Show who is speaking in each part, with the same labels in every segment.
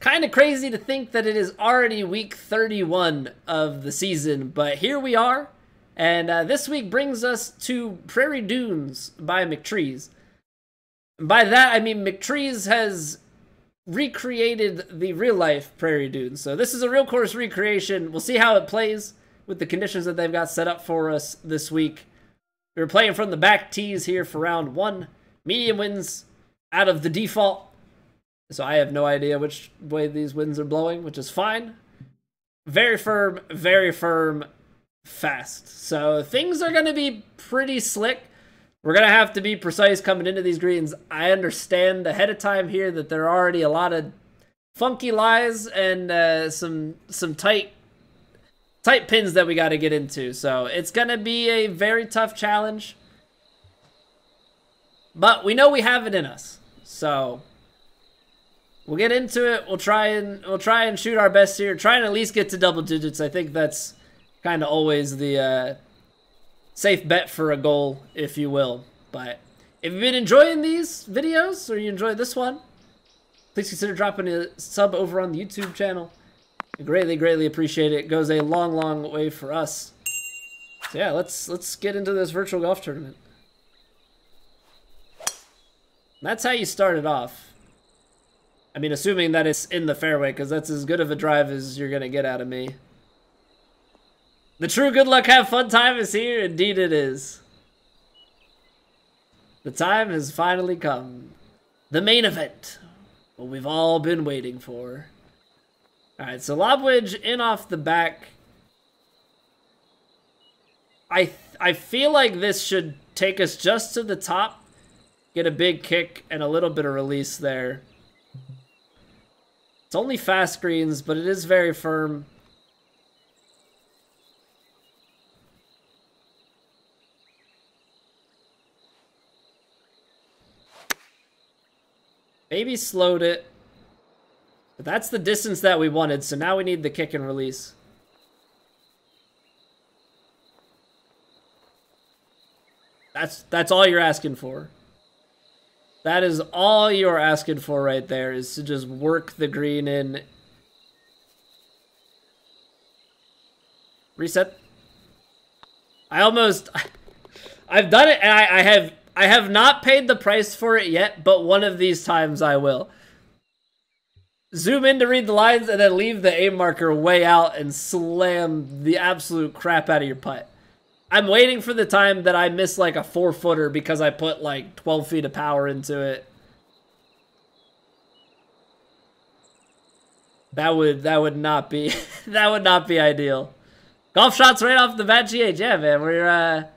Speaker 1: kind of crazy to think that it is already week 31 of the season, but here we are. And this week brings us to Prairie Dunes by McTrees. By that, I mean McTrees has recreated the real-life Prairie Dunes. So this is a real course recreation. We'll see how it plays with the conditions that they've got set up for us this week. We're playing from the back tees here for round 1. Medium winds out of the default. So I have no idea which way these winds are blowing, which is fine. Very firm, fast. So things are going to be pretty slick. We're going to have to be precise coming into these greens. I understand ahead of time here that there are already a lot of funky lies and some tight pins that we got to get into. So it's going to be a very tough challenge. But we know we have it in us. So we'll get into it. We'll try and shoot our best here. Try and at least get to double digits. I think that's kind of always the safe bet for a goal, if you will. But if you've been enjoying these videos, or you enjoyed this one, please consider dropping a sub over on the YouTube channel. I greatly appreciate it. It goes a long way for us. So yeah, let's get into this virtual golf tournament. That's how you start it off. I mean, assuming that it's in the fairway, because that's as good of a drive as you're gonna get out of me. The true good luck, have fun time is here. Indeed it is. The time has finally come. The main event. What we've all been waiting for. Alright, so lob wedge in off the back. I feel like this should take us just to the top. Get a big kick and a little bit of release there. It's only fast greens, but it is very firm. Maybe slowed it. But that's the distance that we wanted, so now we need the kick and release. That's all you're asking for. That is all you're asking for right there, is to just work the green in. Reset. I've done it, and I have not paid the price for it yet, but one of these times I will. Zoom in to read the lines and then leave the aim marker way out and slam the absolute crap out of your putt. I'm waiting for the time that I miss like a 4-footer because I put like 12 feet of power into it. That would not be that would not be ideal. Golf shots right off the bat, GH. Yeah, man, we're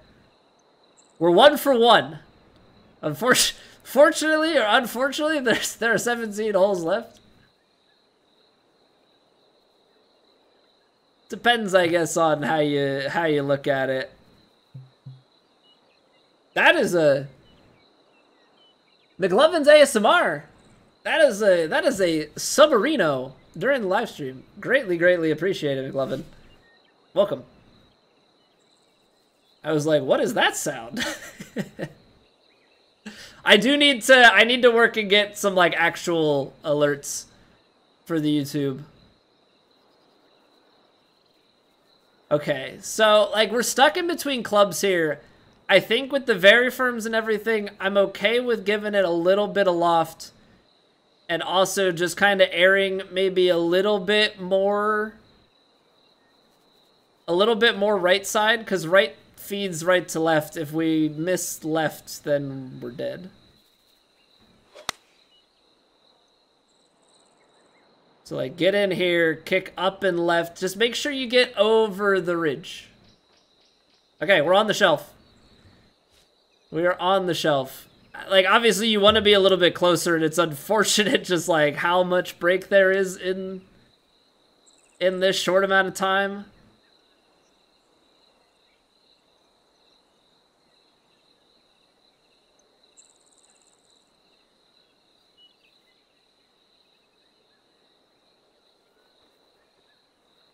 Speaker 1: 1 for 1. Fortunately or unfortunately, there are 17 holes left. Depends, I guess, on how you look at it. That is a McLovin's ASMR. That is a submarino during the live stream. Greatly appreciate it, McLovin. Welcome. I was like, what is that sound? I need to work and get some like actual alerts for the YouTube. Okay, so like we're stuck in between clubs here. I think with the very firms and everything, I'm okay with giving it a little bit of loft and also just kind of airing maybe a little bit more right side, because right feeds right to left. If we miss left, then we're dead. So like get in here, kick up and left. Just make sure you get over the ridge. Okay, we're on the shelf. We are on the shelf. Like obviously you want to be a little bit closer, and it's unfortunate just like how much break there is in this short amount of time.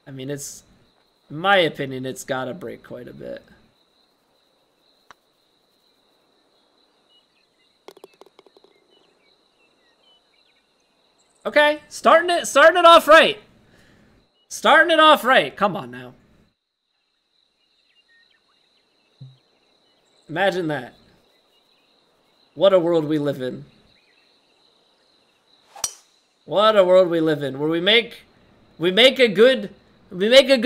Speaker 1: I mean, in my opinion, it's gotta break quite a bit. Okay, starting it off right. Starting it off right. Come on now. Imagine that. What a world we live in. What a world we live in, where we make a good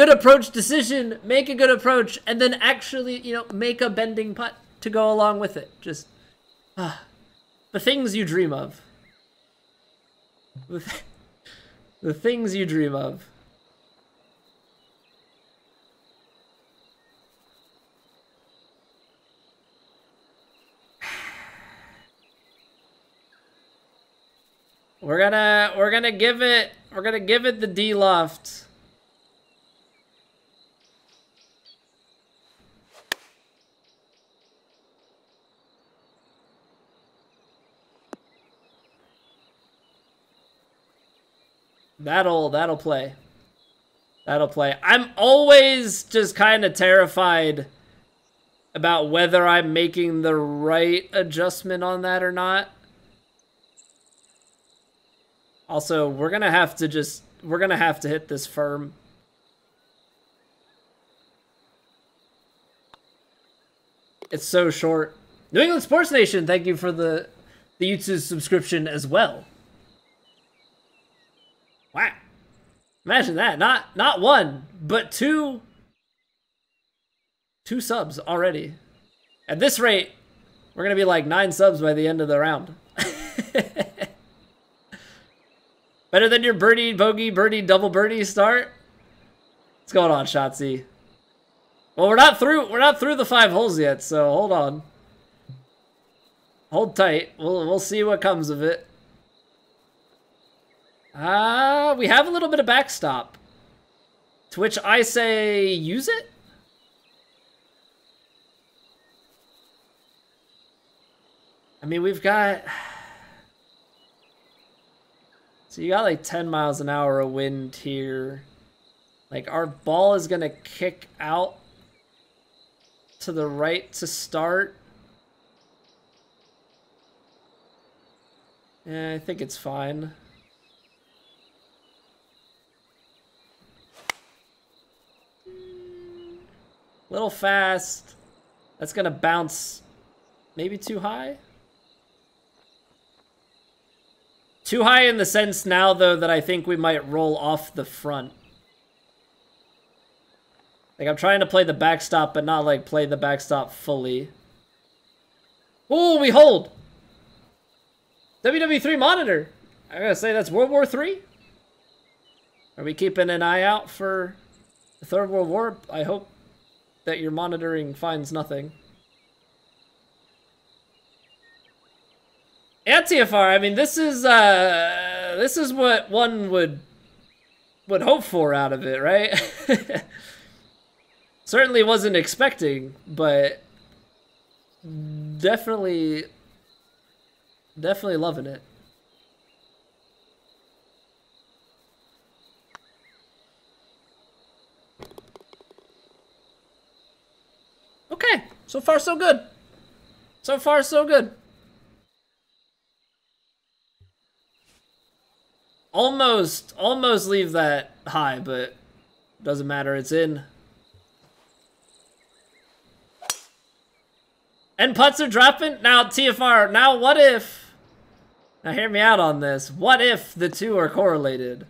Speaker 1: approach decision, make a good approach, and then actually, you know, make a bending putt to go along with it. Just the things you dream of. The things you dream of. We're gonna give it the D loft. That'll play. That'll play. I'm always just kind of terrified about whether I'm making the right adjustment on that or not. Also, we're gonna have to hit this firm. It's so short. New England Sports Nation, thank you for the YouTube subscription as well. Wow. Imagine that. Not one, but two subs already. At this rate, we're gonna be like 9 subs by the end of the round. Better than your birdie, bogey, birdie, double birdie start? What's going on, Shotzi? Well, we're not through the 5 holes yet, so hold on. Hold tight. We'll see what comes of it. We have a little bit of backstop. To which I say, use it? I mean, we've got... So you got like 10 miles an hour of wind here. Like, our ball is gonna kick out to the right to start. Yeah, I think it's fine. Little fast. That's gonna bounce maybe too high. Too high in the sense now, though, that I think we might roll off the front. Like, I'm trying to play the backstop, but not, like, play the backstop fully. Ooh, we hold! WW3 monitor! I gotta say, that's World War III? Are we keeping an eye out for the Third World War? I hope that your monitoring finds nothing. And TFR, I mean, this is what one would hope for out of it, right? Certainly wasn't expecting, but definitely loving it. Okay, so far so good. So far so good. Almost leave that high, but doesn't matter, it's in. And putts are dropping? Now, TFR, now what if... Now hear me out on this. What if the two are correlated?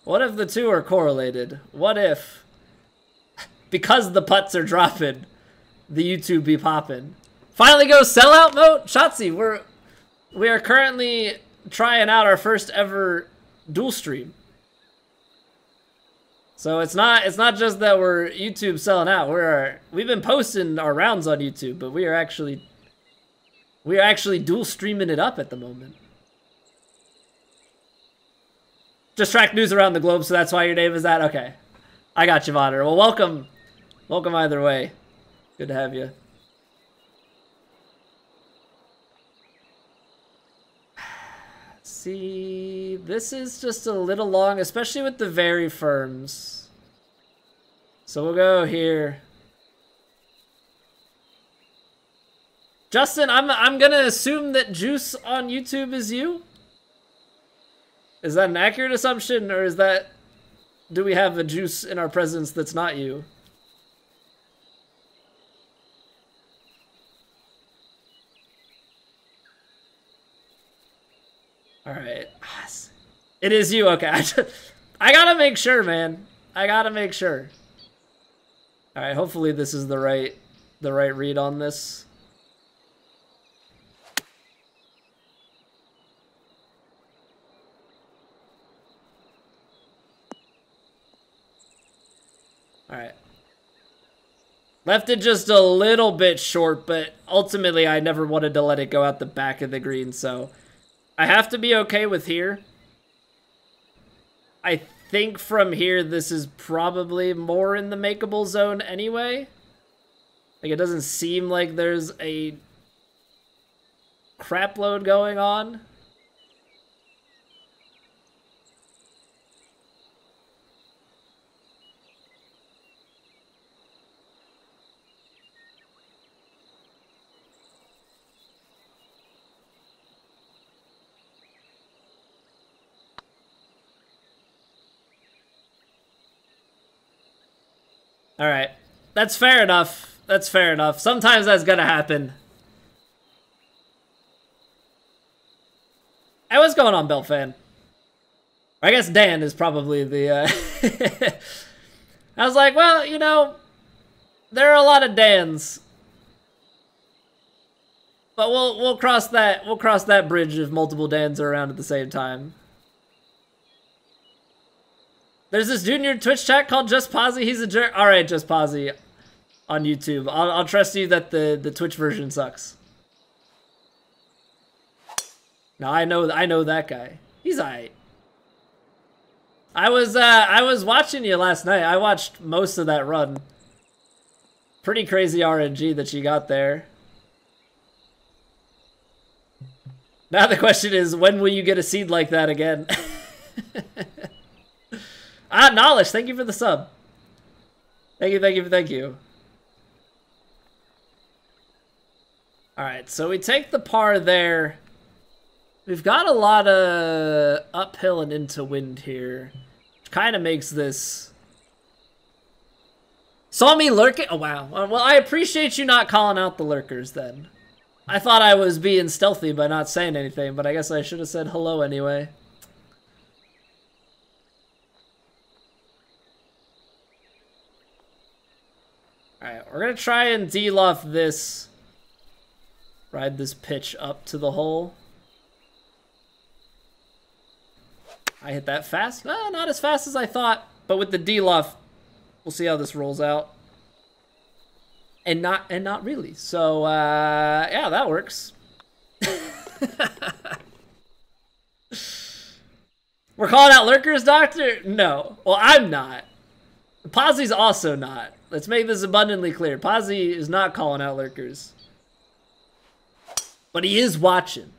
Speaker 1: What if the two are correlated? What if... Because the putts are dropping... the YouTube be poppin'. Finally go sellout mode? Shotzi, we are currently trying out our first ever dual stream. So it's not just that we're YouTube selling out. We've been posting our rounds on YouTube, but we are actually dual streaming it up at the moment. Just track news around the globe, so that's why your name is that? Okay. I got you, Vonner. Well, welcome. Welcome either way. Good to have you. See, this is just a little long, especially with the very firms. So we'll go here. Justin, I'm gonna assume that Juice on YouTube is you. Is that an accurate assumption, or is that, do we have a Juice in our presence that's not you? All right, it is you. Okay, I gotta make sure, man. I gotta make sure. All right, hopefully this is the right read on this. All right. Left it just a little bit short, but ultimately I never wanted to let it go out the back of the green, so I have to be okay with here. I think from here this is probably more in the makeable zone anyway. Like, it doesn't seem like there's a crap load going on. All right, that's fair enough. That's fair enough. Sometimes that's gonna happen. Hey, what's going on, Belfan? I guess Dan is probably the, I was like, well, you know, there are a lot of Dans. But we'll cross that bridge if multiple Dans are around at the same time. There's this dude in your Twitch chat called Just Posy. He's a jerk. All right, Just Posy on YouTube. I'll trust you that the Twitch version sucks. No, I know that guy. He's alright. I was watching you last night. I watched most of that run. Pretty crazy RNG that you got there. Now the question is, when will you get a seed like that again? Knowledge, thank you for the sub. Thank you. Alright, so we take the par there. We've got a lot of uphill and into wind here, which kind of makes this... Saw me lurking? Oh, wow. Well, I appreciate you not calling out the lurkers, then. I thought I was being stealthy by not saying anything, but I guess I should have said hello anyway. Alright, we're going to try and de-loft this. Ride this pitch up to the hole. I hit that fast. Not as fast as I thought, but with the de-loft, we'll see how this rolls out. And not really. So, yeah, that works. We're calling out lurkers, Doctor? No. Well, I'm not. Posse's also not. Let's make this abundantly clear. Posse is not calling out lurkers. But he is watching.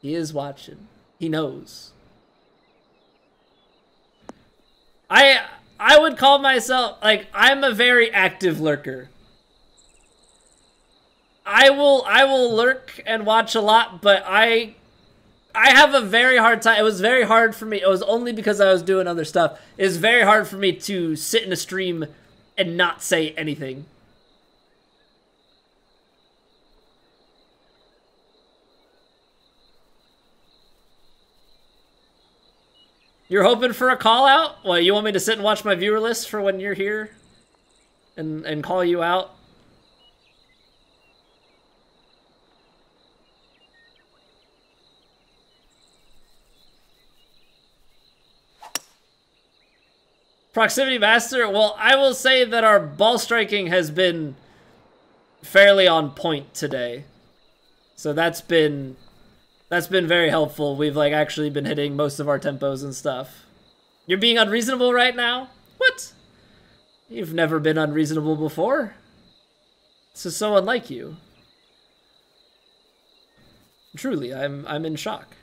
Speaker 1: He is watching. He knows. I would call myself, like, I'm a very active lurker. I will lurk and watch a lot, but I have a very hard time. It was very hard for me. It was only because I was doing other stuff. It was very hard for me to sit in a stream and not say anything. You're hoping for a call out? Well, you want me to sit and watch my viewer list for when you're here and call you out? Proximity Master, well, I will say that our ball striking has been fairly on point today. So that's been very helpful. We've like actually been hitting most of our tempos and stuff. You're being unreasonable right now? What? You've never been unreasonable before. This is so unlike you. Truly, I'm in shock.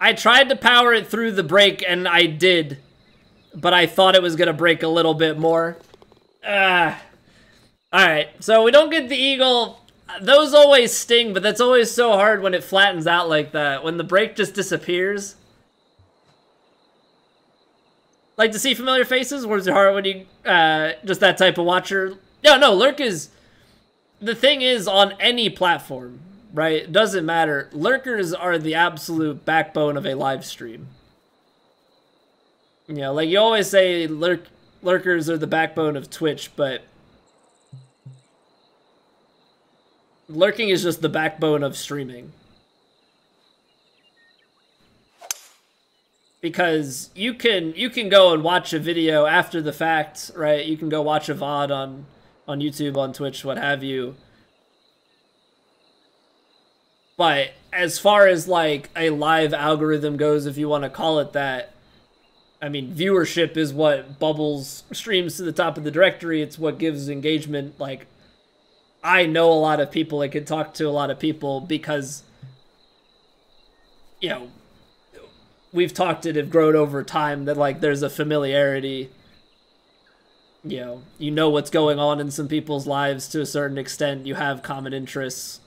Speaker 1: I tried to power it through the break, and I did. But I thought it was going to break a little bit more. Alright, so we don't get the eagle. Those always sting, but that's always so hard when it flattens out like that. When the break just disappears. Like to see familiar faces? Words are hard when you, just that type of watcher. No, Lurk is, the thing is, on any platform, right? It doesn't matter. Lurkers are the absolute backbone of a live stream. You know, like you always say lurkers are the backbone of Twitch, but lurking is just the backbone of streaming. Because you can go and watch a video after the fact, right? You can go watch a VOD on YouTube, on Twitch, what have you. But as far as like a live algorithm goes, if you want to call it that, I mean, viewership is what bubbles streams to the top of the directory. It's what gives engagement. Like, I know a lot of people. I can talk to a lot of people because, you know, we've talked and have grown over time that, like, there's a familiarity. You know what's going on in some people's lives to a certain extent. You have common interests.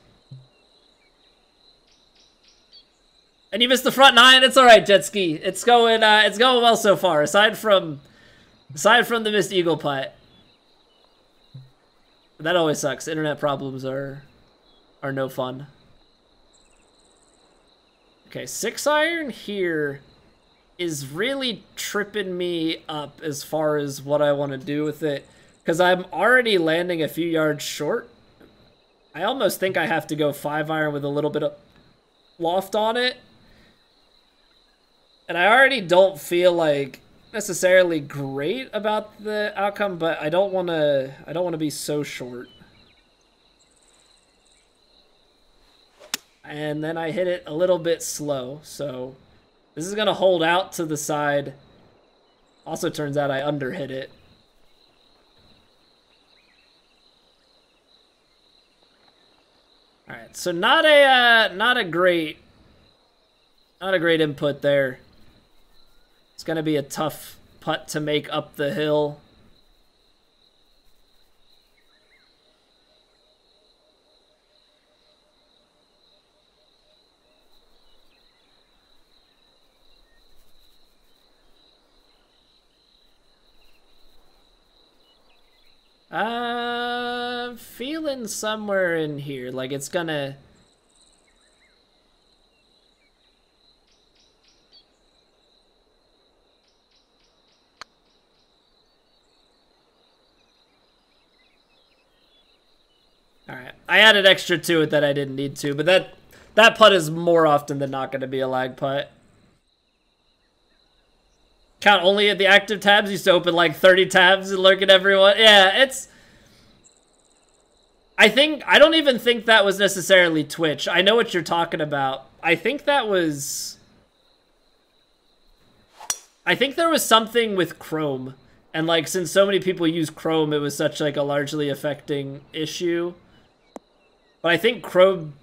Speaker 1: And you missed the front nine. It's all right, jet ski. It's going well so far. Aside from the missed eagle putt, that always sucks. Internet problems are no fun. Okay, 6-iron here is really tripping me up as far as what I want to do with it, because I'm already landing a few yards short. I almost think I have to go 5-iron with a little bit of loft on it. And I already don't feel like necessarily great about the outcome, but I don't want to be so short. And then I hit it a little bit slow, so this is going to hold out to the side. Also turns out I underhit it. All right, so not a great input there. It's going to be a tough putt to make up the hill. Feeling somewhere in here, like it's gonna... Alright, I added extra to it that I didn't need to, but that putt is more often than not going to be a lag putt. Count only at the active tabs. Used to open like 30 tabs and lurk at everyone. Yeah, it's... I don't even think that was necessarily Twitch. I know what you're talking about. I think there was something with Chrome. And like, since so many people use Chrome, it was such like a largely affecting issue. But I think Chrome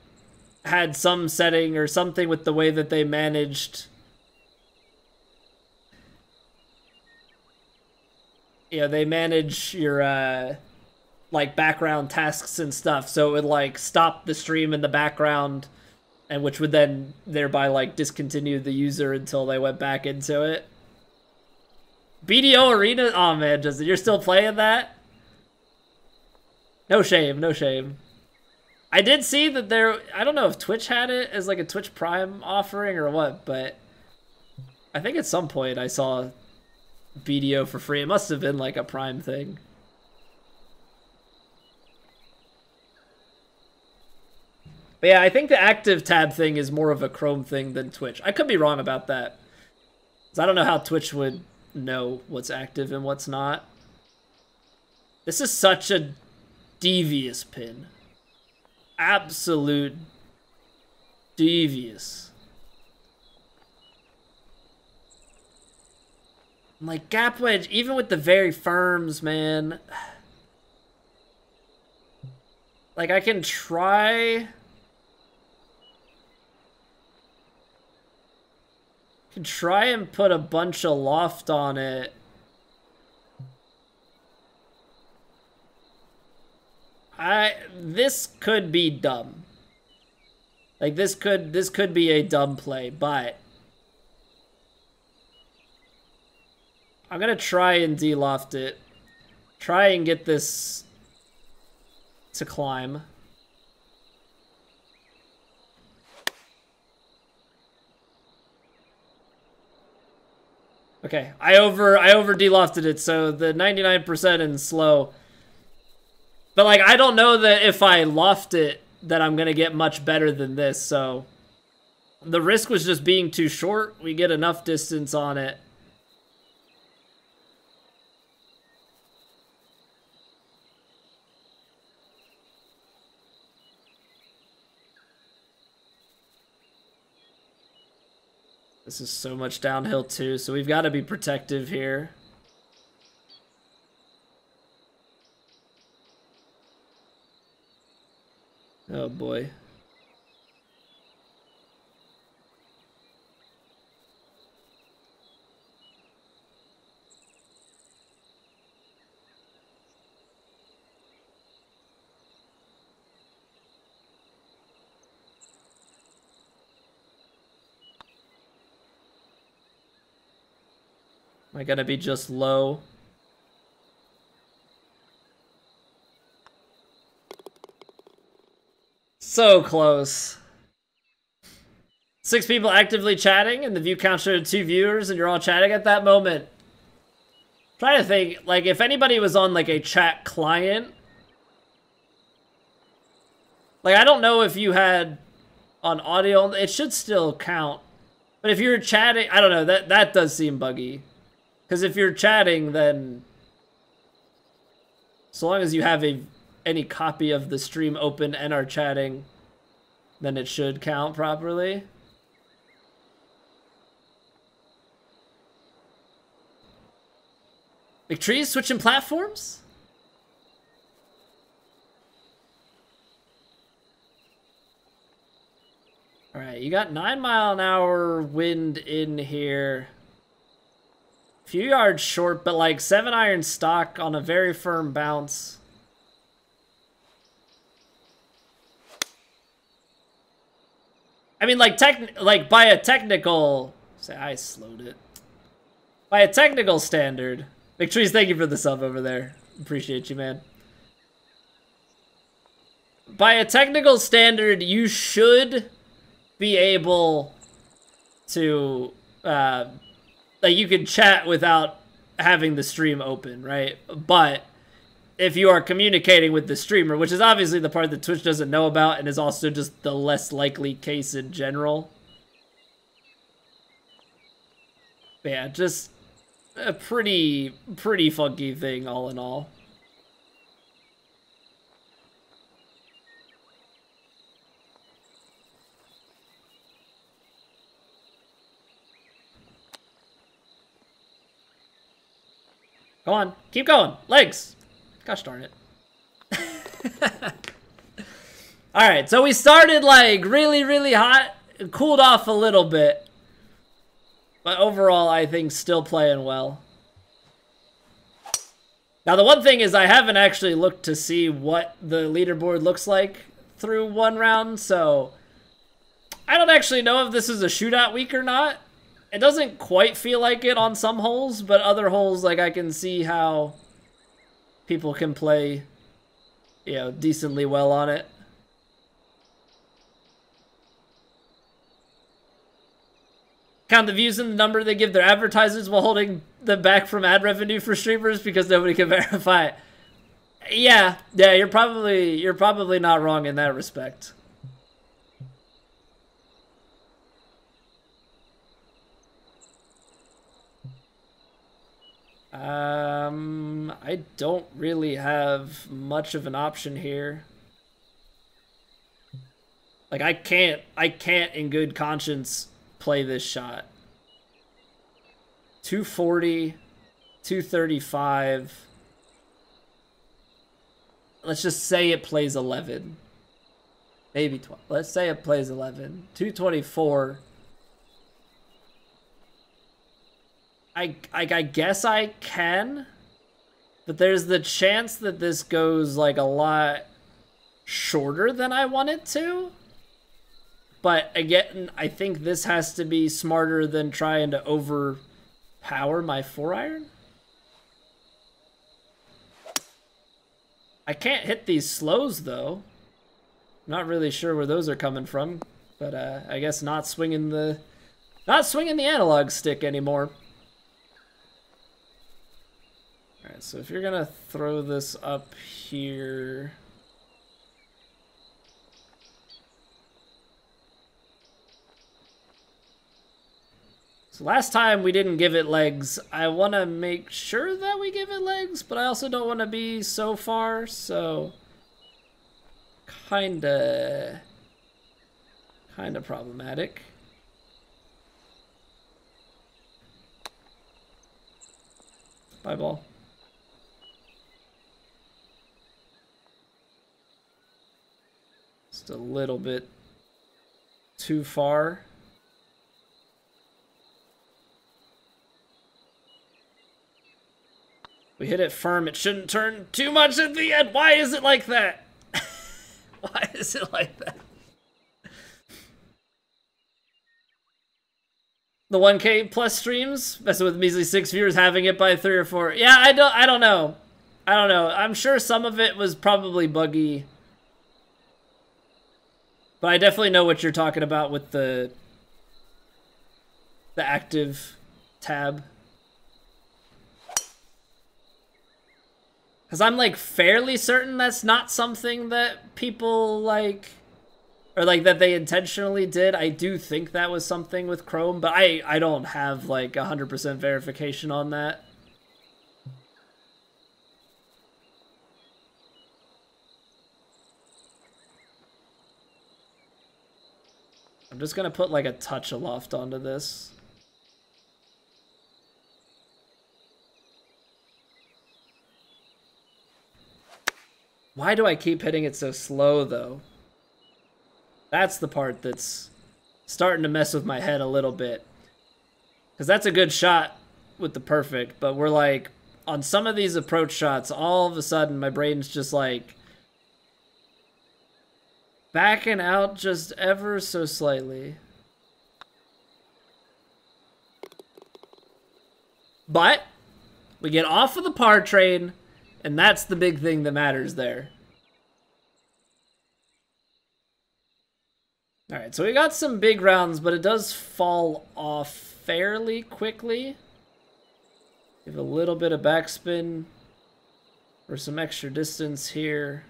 Speaker 1: had some setting or something with the way that they managed... Yeah, they manage your, like, background tasks and stuff, so it would, like, stop the stream in the background, and which would then thereby, like, discontinue the user until they went back into it. BDO Arena? Oh, man, Justin, you're still playing that? No shame, no shame. I did see that there... I don't know if Twitch had it as, like, a Twitch Prime offering or what, but... I think at some point I saw... BDO for free. It must have been like a Prime thing. But yeah, I think the active tab thing is more of a Chrome thing than Twitch. I could be wrong about that. 'Cause I don't know how Twitch would know what's active and what's not. This is such a devious pin. Absolute devious. Like, gap wedge, even with the very firms, man. Like, I can try... Can try and put a bunch of loft on it. This could be dumb. Like this could be a dumb play, but I'm gonna try and de-loft it. Try and get this to climb. Okay, I over de-lofted it, so the 99% in slow. But like, I don't know that if I loft it that I'm gonna get much better than this, so the risk was just being too short. We get enough distance on it. This is so much downhill too, so we've got to be protective here. Oh boy. Am I gonna be just low? So close. 6 people actively chatting, and the view count showed 2 viewers, and you're all chatting at that moment. I'm trying to think, like, if anybody was on, like, a chat client. Like, I don't know if you had on audio, it should still count. But if you're chatting, I don't know, that does seem buggy. Because if you're chatting, then so long as you have any copy of the stream open and are chatting, then it should count properly. McTree's switching platforms? Alright, you got 9-mile-an-hour wind in here. Few yards short, but like 7-iron stock on a very firm bounce. I mean, like by a technical, say I slowed it. By a technical standard, McTrees, thank you for the sub over there. Appreciate you, man. By a technical standard, you should be able to like you can chat without having the stream open, right? But if you are communicating with the streamer, which is obviously the part that Twitch doesn't know about and is also just the less likely case in general. But yeah, just a pretty funky thing all in all. Go on, keep going. Legs. Gosh darn it. Alright, so we started like really hot, cooled off a little bit. But overall, I think still playing well. Now the one thing is I haven't actually looked to see what the leaderboard looks like through one round, so I don't actually know if this is a shootout week or not. It doesn't quite feel like it on some holes, but other holes, like, I can see how people can play, you know, decently well on it. Count the views and the number they give their advertisers while holding them back from ad revenue for streamers because nobody can verify it. Yeah, you're probably not wrong in that respect. I don't really have much of an option here. Like, I can't in good conscience play this shot. 240, 235. Let's just say it plays 11. Maybe 12. Let's say it plays 11. 224. I guess I can, but there's the chance that this goes like a lot shorter than I want it to. But again, I think this has to be smarter than trying to overpower my 4-iron. I can't hit these slows though. Not really sure where those are coming from, but I guess not swinging the analog stick anymore. All right, so if you're gonna throw this up here. So last time we didn't give it legs. I want to make sure that we give it legs, but I also don't want to be so far, so kinda problematic. Bye, ball. Just a little bit too far. We hit it firm. It shouldn't turn too much at the end. Why is it like that? Why is it like that? The 1K plus streams, messing with measly 6 viewers, having it by 3 or 4. Yeah, I don't know. I don't know. I'm sure some of it was probably buggy. But I definitely know what you're talking about with the active tab. Because I'm, like, fairly certain that's not something that people, like, or, like, that they intentionally did. I do think that was something with Chrome, but I don't have, like, 100% verification on that. I'm just gonna put, like, a touch of loft onto this. Why do I keep hitting it so slow, though? That's the part that's starting to mess with my head a little bit. Because that's a good shot with the perfect, but we're like, on some of these approach shots, all of a sudden my brain's just like backing out just ever so slightly. But we get off of the par train, and that's the big thing that matters there. All right, so we got some big rounds, but it does fall off fairly quickly. Give a little bit of backspin for some extra distance here.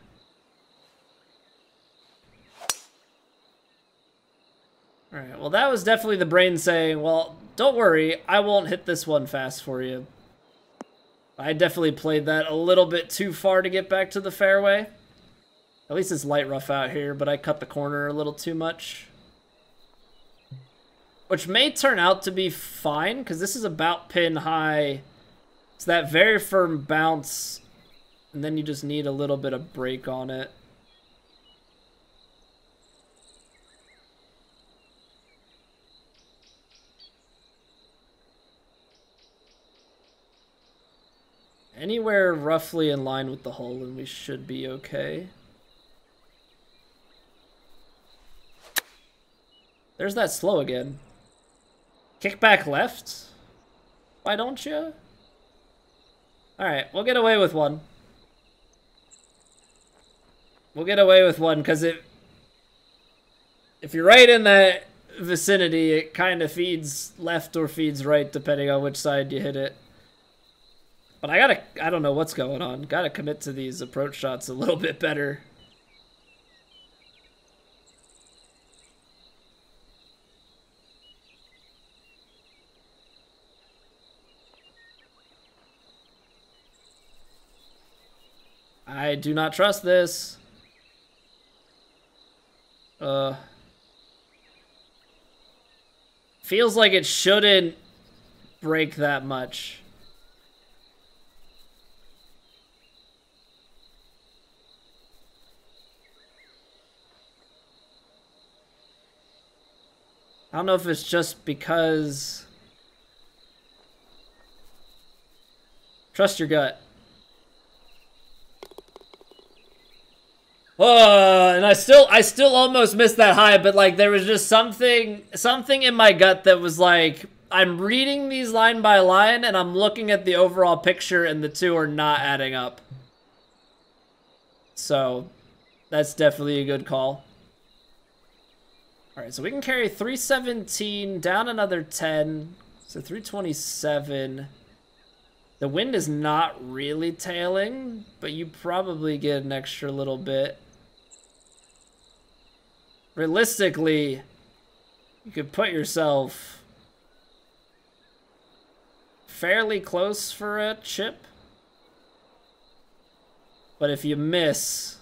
Speaker 1: All right, well, that was definitely the brain saying, well, don't worry, I won't hit this one fast for you. I definitely played that a little bit too far to get back to the fairway. At least it's light rough out here, but I cut the corner a little too much. Which may turn out to be fine, because this is about pin high. It's that very firm bounce, and then you just need a little bit of break on it. Anywhere roughly in line with the hole, and we should be okay. There's that slow again. Kick back left? Why don't you? Alright, we'll get away with one. We'll get away with one, because if you're right in that vicinity, it kind of feeds left or feeds right, depending on which side you hit it. But I don't know what's going on. Gotta commit to these approach shots a little bit better. I do not trust this. Feels like it shouldn't break that much. I don't know if it's just because Trust your gut. Oh, and I still almost missed that high, but like there was just something in my gut that was like, I'm reading these line by line and I'm looking at the overall picture and the two are not adding up. So that's definitely a good call. All right, so we can carry 317 down another 10, so 327. The wind is not really tailing, but you probably get an extra little bit. Realistically, you could put yourself fairly close for a chip. But if you miss,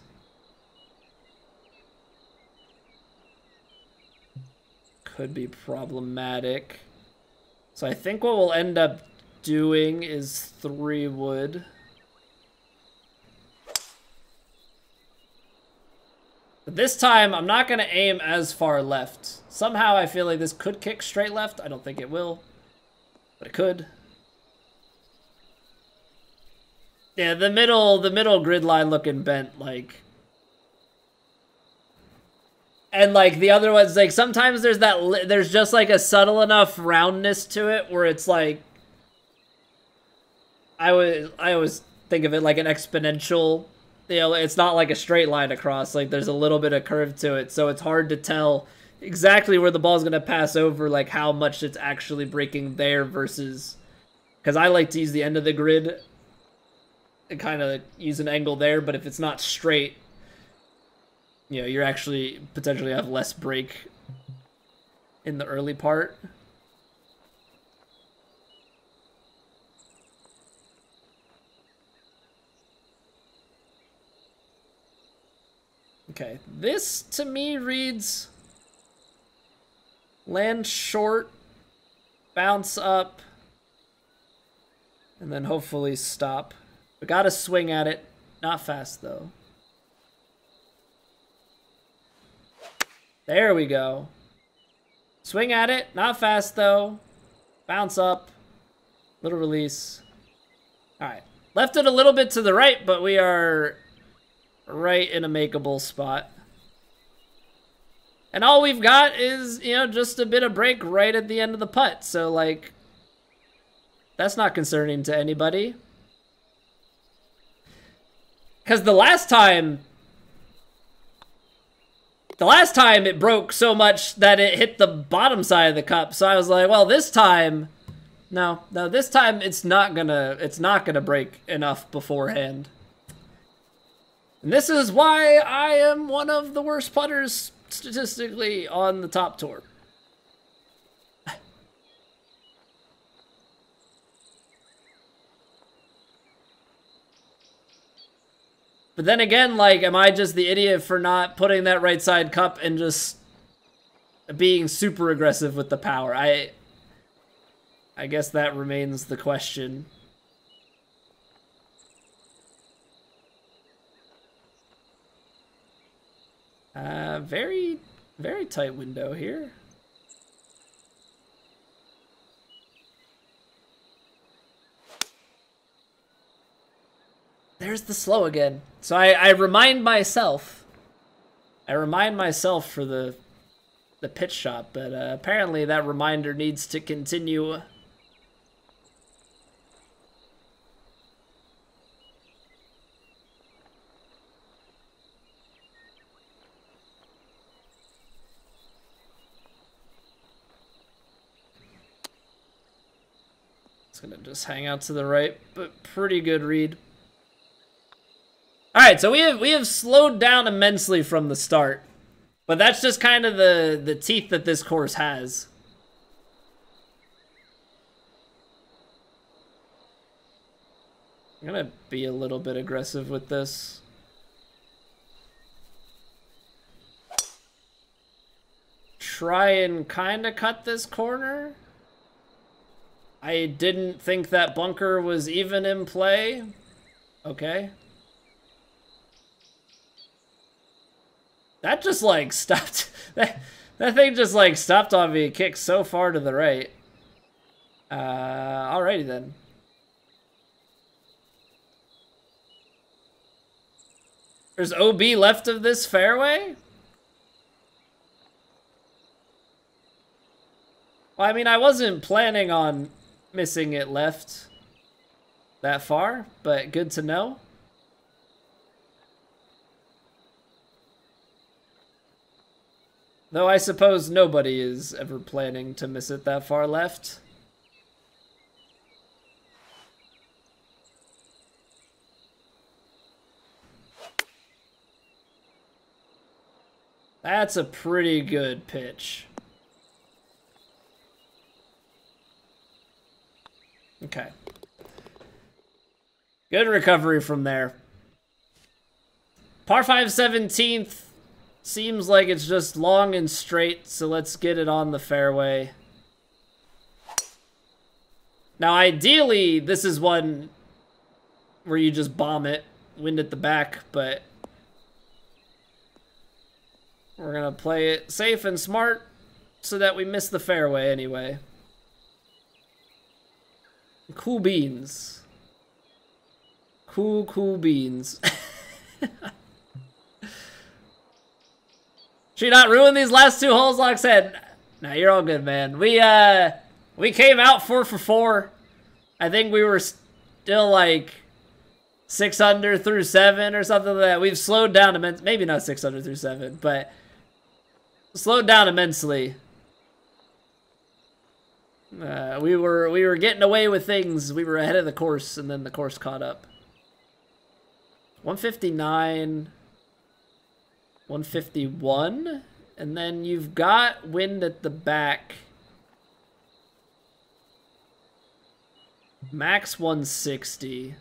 Speaker 1: could be problematic. So I think what we'll end up doing is 3 wood. But this time, I'm not going to aim as far left. Somehow I feel like this could kick straight left. I don't think it will, but it could. Yeah, the middle grid line looking bent, like. And like the other ones, like sometimes there's just like a subtle enough roundness to it where it's like, I always think of it like an exponential. You know, it's not like a straight line across. Like there's a little bit of curve to it, so it's hard to tell exactly where the ball's gonna pass over, like how much it's actually breaking there versus. Because I like to use the end of the grid and kind of use an angle there, but if it's not straight, you know, you're actually potentially have less break in the early part. Okay, this to me reads land short, bounce up, and then hopefully stop. We gotta swing at it, not fast though. There we go. Swing at it, not fast though. Bounce up, little release. All right, left it a little bit to the right, but we are right in a makeable spot. And all we've got is, you know, just a bit of break right at the end of the putt. So, like, that's not concerning to anybody. Because the last time it broke so much that it hit the bottom side of the cup. So I was like, well, this time, no, this time it's not gonna break enough beforehand. And this is why I am one of the worst putters statistically on the top tour. But then again, like, am I just the idiot for not putting that right side cup and just being super aggressive with the power? I guess that remains the question. Very, very tight window here. There's the slow again. So I remind myself. For the pitch shot, but apparently that reminder needs to continue. Gonna just hang out to the right, but pretty good read. All right, so we have slowed down immensely from the start, but that's just kind of the teeth that this course has. I'm gonna be a little bit aggressive with this. Try and kind of cut this corner. I didn't think that bunker was even in play. Okay. That just like stopped. That thing just like stopped on me. It kicked so far to the right. Alrighty then. There's OB left of this fairway? Well, I mean, I wasn't planning on missing it left that far, but good to know. Though I suppose nobody is ever planning to miss it that far left. That's a pretty good pitch. Okay. Good recovery from there. Par 5 17th. Seems like it's just long and straight, so let's get it on the fairway. Now, ideally, this is one where you just bomb it, wind at the back, but we're gonna play it safe and smart so that we miss the fairway anyway. Cool beans. Cool beans. Should you not ruin these last two holes, Lockshead? Nah, you're all good, man. We came out 4 for 4. I think we were still like 6 under through 7 or something like that. We've slowed down immensely. Maybe not 6 under through 7, but slowed down immensely. We were getting away with things. We were ahead of the course, and then the course caught up. 159, 151, and then you've got wind at the back. Max 160.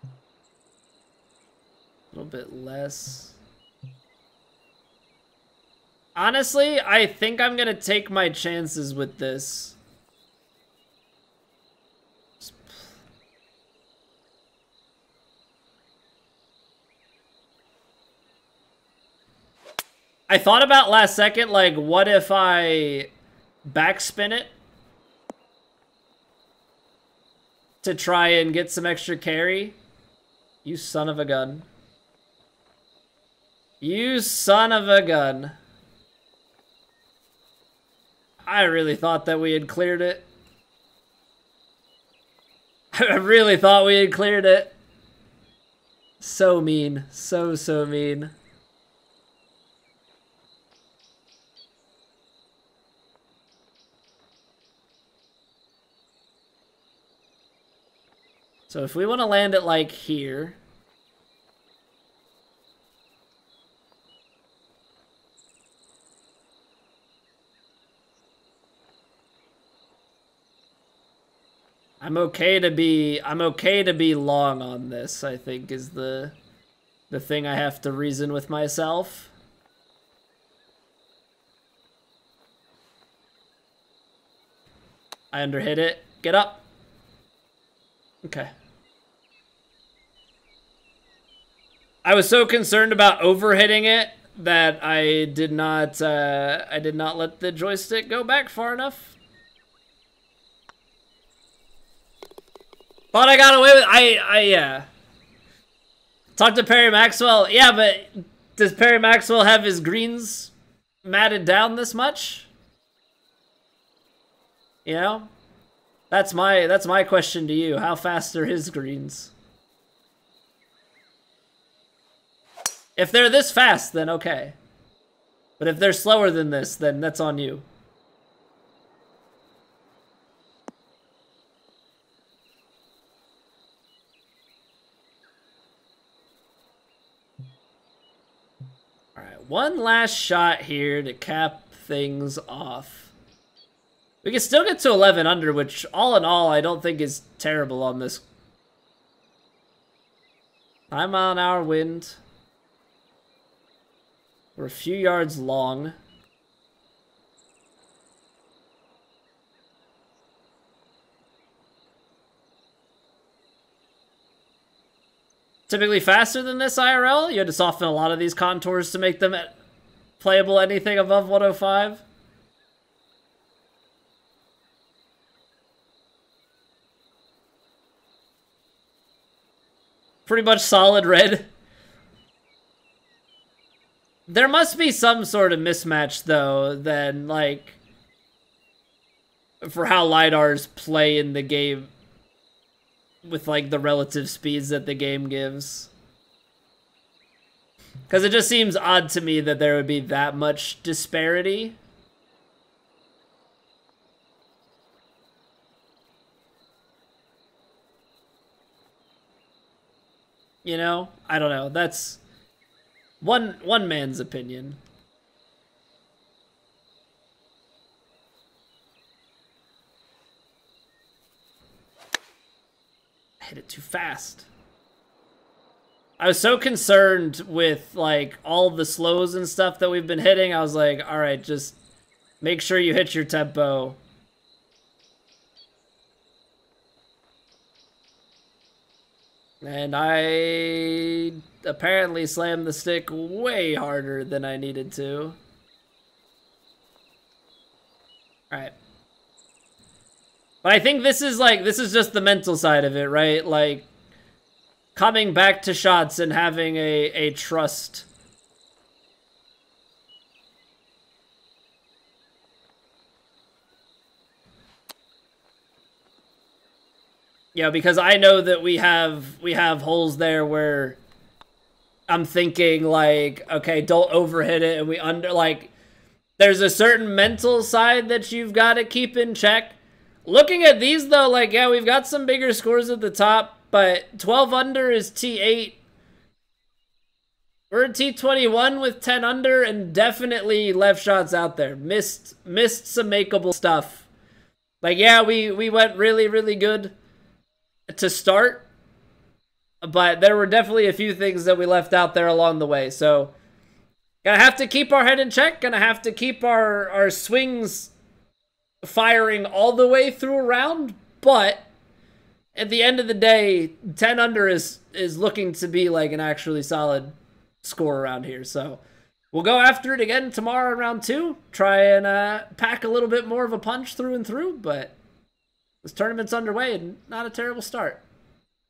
Speaker 1: A little bit less. Honestly, I think I'm gonna take my chances with this. I thought about last second, like, what if I backspin it to try and get some extra carry? You son of a gun. You son of a gun. I really thought that we had cleared it. I really thought we had cleared it. So mean. So mean. So if we want to land it like here. I'm okay to be long on this, I think, is the thing I have to reason with myself. I underhit it. Get up. Okay. I was so concerned about overhitting it that I did not let the joystick go back far enough. Thought I got away with I talked to Perry Maxwell. Yeah, but does Perry Maxwell have his greens matted down this much? You know? That's my question to you. How fast are his greens? If they're this fast, then okay. But if they're slower than this, then that's on you. All right, one last shot here to cap things off. We can still get to 11 under, which all in all, I don't think is terrible on this. 9 mile an hour wind. We're a few yards long. Typically faster than this IRL. You had to soften a lot of these contours to make them playable anything above 105. Pretty much solid red. There must be some sort of mismatch, though, then, like, for how LiDARs play in the game with, like, the relative speeds that the game gives. Because it just seems odd to me that there would be that much disparity. You know? I don't know. That's one man's opinion. I hit it too fast. I was so concerned with, like, all the slows and stuff that we've been hitting. I was like, all right, just make sure you hit your tempo. And I apparently slammed the stick way harder than I needed to. Alright. But I think this is, like, this is just the mental side of it, right? Like, coming back to shots and having a trust. Yeah, because I know that we have holes there where I'm thinking, like, okay, don't overhit it, and we like, there's a certain mental side that you've got to keep in check. Looking at these, though, like, yeah, we've got some bigger scores at the top, but 12 under is T8. We're at T21 with 10 under, and definitely left shots out there. Missed some makeable stuff. Like, yeah, we went really, really good to start, but there were definitely a few things that we left out there along the way. So, gonna have to keep our head in check. Gonna have to keep our swings firing all the way through a round, but at the end of the day, 10 under is looking to be like an actually solid score around here. So we'll go after it again tomorrow in round 2. Try and pack a little bit more of a punch through and through, but this tournament's underway and not a terrible start.